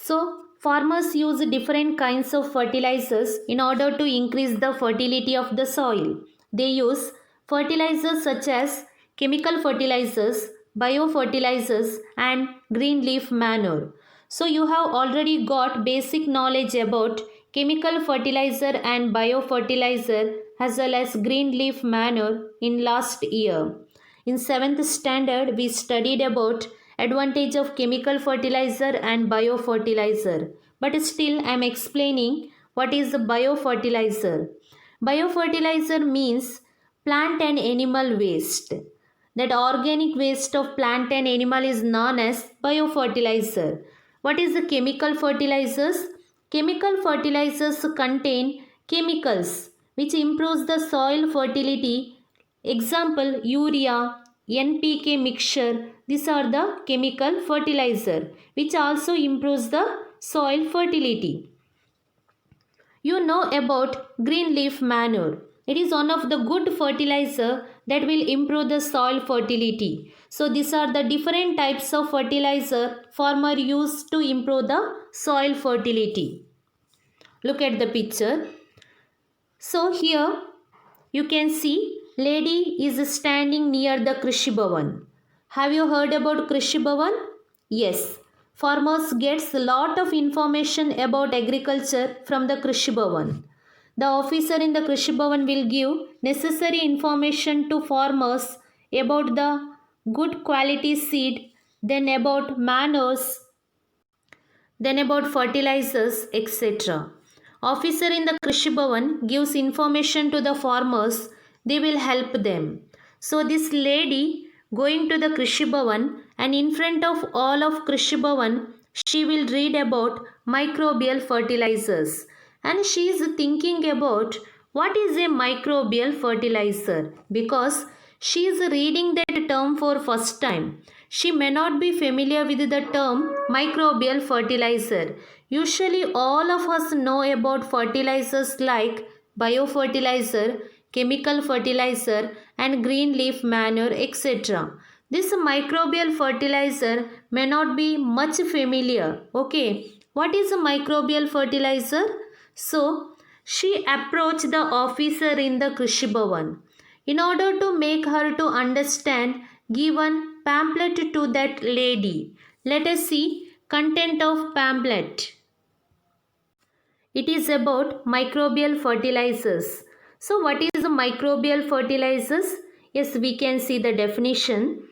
So farmers use different kinds of fertilizers in order to increase the fertility of the soil. They use fertilizers such as chemical fertilizers, biofertilizers, and green leaf manure. So you have already got basic knowledge about chemical fertilizer and biofertilizer as well as green leaf manure in last year. In 7th standard, we studied about advantage of chemical fertilizer and biofertilizer. But still, I am explaining what is a biofertilizer. Biofertilizer means plant and animal waste. That organic waste of plant and animal is known as biofertilizer. What is the chemical fertilizers? Chemical fertilizers contain chemicals which improves the soil fertility. Example, urea, NPK mixture. These are the chemical fertilizer which also improves the soil fertility. You know about green leaf manure. It is one of the good fertilizer that will improve the soil fertility. So these are the different types of fertilizer farmer use to improve the soil fertility. Look at the picture. So here you can see lady is standing near the Krishi Bhavan. Have you heard about Krishi Bhavan? Yes. Farmers gets a lot of information about agriculture from the Krishi Bhavan. The officer in the Krishi Bhavan will give necessary information to farmers about the good quality seed, then about manures, then about fertilizers, etc. Officer in the Krishi Bhavan gives information to the farmers, they will help them. So this lady going to the Krishi Bhavan and in front of all of Krishi Bhavan, she will read about microbial fertilizers and she is thinking about what is a microbial fertilizer because she is reading that term for first time. She may not be familiar with the term microbial fertilizer. Usually all of us know about fertilizers like biofertilizer, chemical fertilizer and green leaf manure, etc. This microbial fertilizer may not be much familiar. Okay, what is a microbial fertilizer? So, she approached the officer in the Krishi Bhavan. In order to make her to understand, given pamphlet to that lady. Let us see content of pamphlet. It is about microbial fertilizers. So what is microbial fertilizers? Yes, we can see the definition.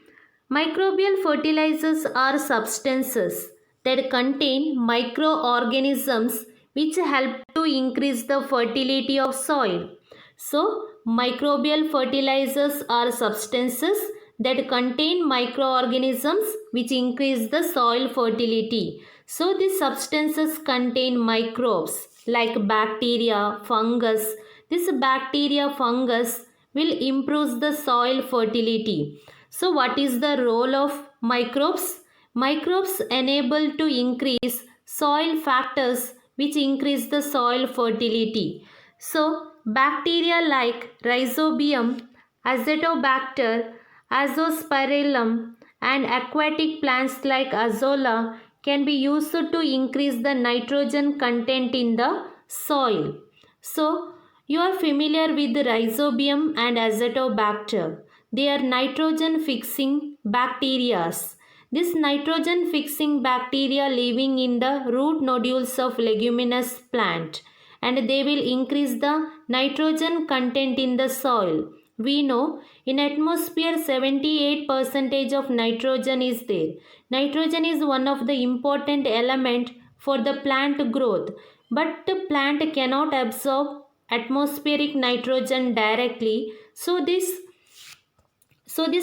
Microbial fertilizers are substances that contain microorganisms which help to increase the fertility of soil. So, microbial fertilizers are substances that contain microorganisms which increase the soil fertility. So, these substances contain microbes like bacteria, fungus. This bacteria, fungus will improve the soil fertility. So what is the role of microbes? Microbes enable to increase soil factors which increase the soil fertility. So bacteria like Rhizobium, Azotobacter, Azospirillum and aquatic plants like Azolla can be used to increase the nitrogen content in the soil. So you are familiar with Rhizobium and Azotobacter. They are nitrogen fixing bacteria. This nitrogen fixing bacteria living in the root nodules of leguminous plant and they will increase the nitrogen content in the soil. We know in atmosphere 78% of nitrogen is there. Nitrogen is one of the important element for the plant growth, but the plant cannot absorb atmospheric nitrogen directly. So this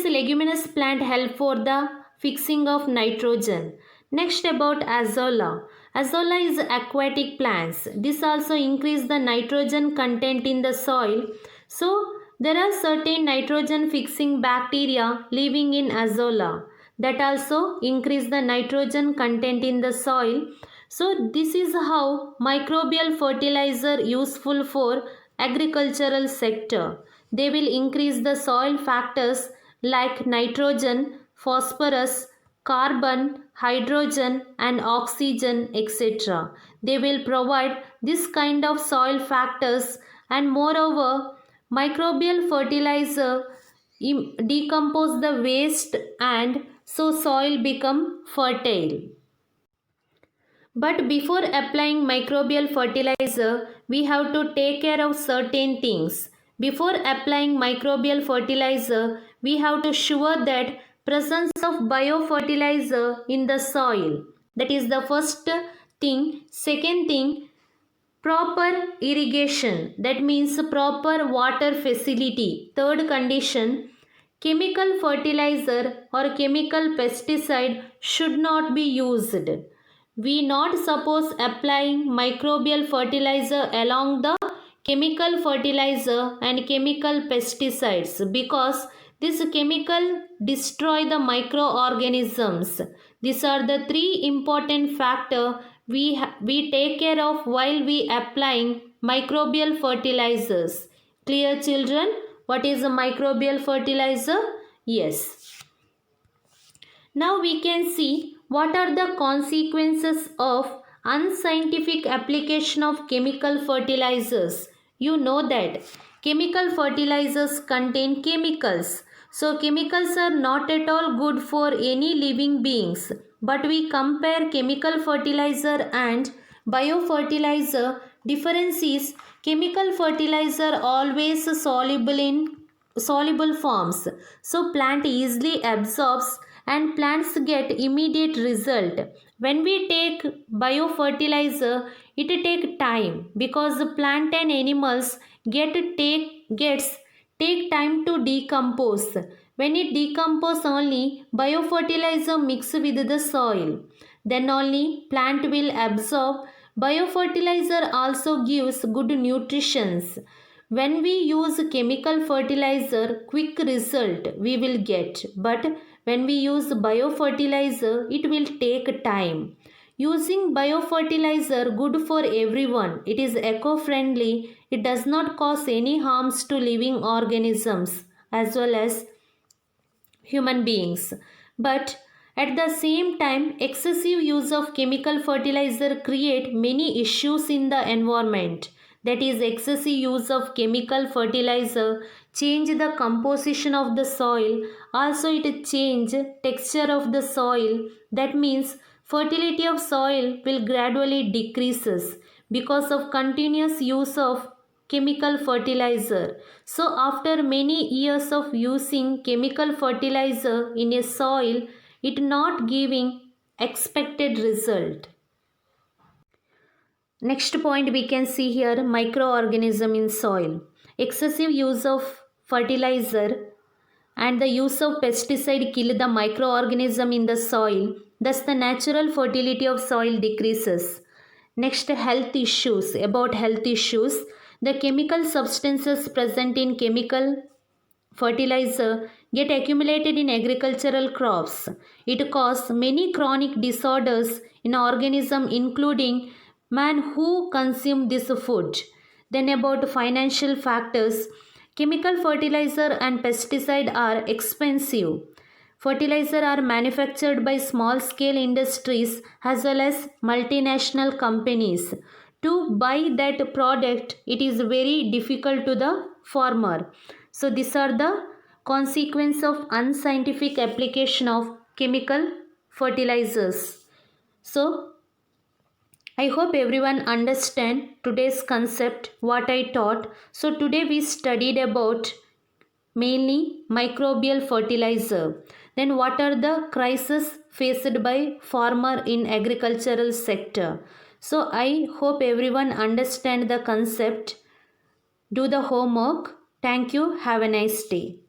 leguminous plant help for the fixing of nitrogen. Next about Azolla. Azolla is aquatic plants. This also increase the nitrogen content in the soil. So there are certain nitrogen fixing bacteria living in Azolla that also increase the nitrogen content in the soil. So this is how microbial fertilizer useful for agricultural sector. They will increase the soil factors like nitrogen, phosphorus, carbon, hydrogen and oxygen, etc. They will provide this kind of soil factors, and moreover microbial fertilizer decompose the waste and so soil become fertile. But before applying microbial fertilizer, we have to take care of certain things. Before applying microbial fertilizer, we have to sure that presence of biofertilizer in the soil. That is the first thing. Second thing, proper irrigation. That means proper water facility. Third condition, chemical fertilizer or chemical pesticide should not be used. We not suppose applying microbial fertilizer along the chemical fertilizer and chemical pesticides, because this chemical destroy the microorganisms. These are the three important factor we take care of while we applying microbial fertilizers. Clear children? What is a microbial fertilizer? Yes. Now we can see what are the consequences of unscientific application of chemical fertilizers. You know that chemical fertilizers contain chemicals. So chemicals are not at all good for any living beings. But we compare chemical fertilizer and biofertilizer. Difference is chemical fertilizer always soluble in soluble forms, so plant easily absorbs and plants get immediate result. When we take biofertilizer, it take time because the plant and animals gets take time to decompose. When it decompose only, biofertilizer mix with the soil, then only plant will absorb. Biofertilizer also gives good nutritions. When we use chemical fertilizer, quick result we will get, but when we use biofertilizer, it will take time. Using biofertilizer good for everyone. It is eco-friendly. It does not cause any harms to living organisms as well as human beings. But at the same time, excessive use of chemical fertilizer create many issues in the environment. That is, excessive use of chemical fertilizer change the composition of the soil. Also, it change texture of the soil. That means fertility of soil will gradually decreases because of continuous use of chemical fertilizer. So after many years of using chemical fertilizer in a soil, it not giving expected result. Next point we can see here, microorganism in soil. Excessive use of fertilizer and the use of pesticide kill the microorganism in the soil. Thus the natural fertility of soil decreases. Next, health issues. About health issues, the chemical substances present in chemical fertilizer get accumulated in agricultural crops. It causes many chronic disorders in organism, including man who consume this food. Then about financial factors, chemical fertilizer and pesticide are expensive. Fertilizer are manufactured by small scale industries as well as multinational companies. To buy that product, it is very difficult to the farmer. So these are the consequence of unscientific application of chemical fertilizers. So I hope everyone understand today's concept what I taught. So today we studied about mainly microbial fertilizer. Then what are the crises faced by farmer in agricultural sector? So I hope everyone understand the concept. Do the homework. Thank you. Have a nice day.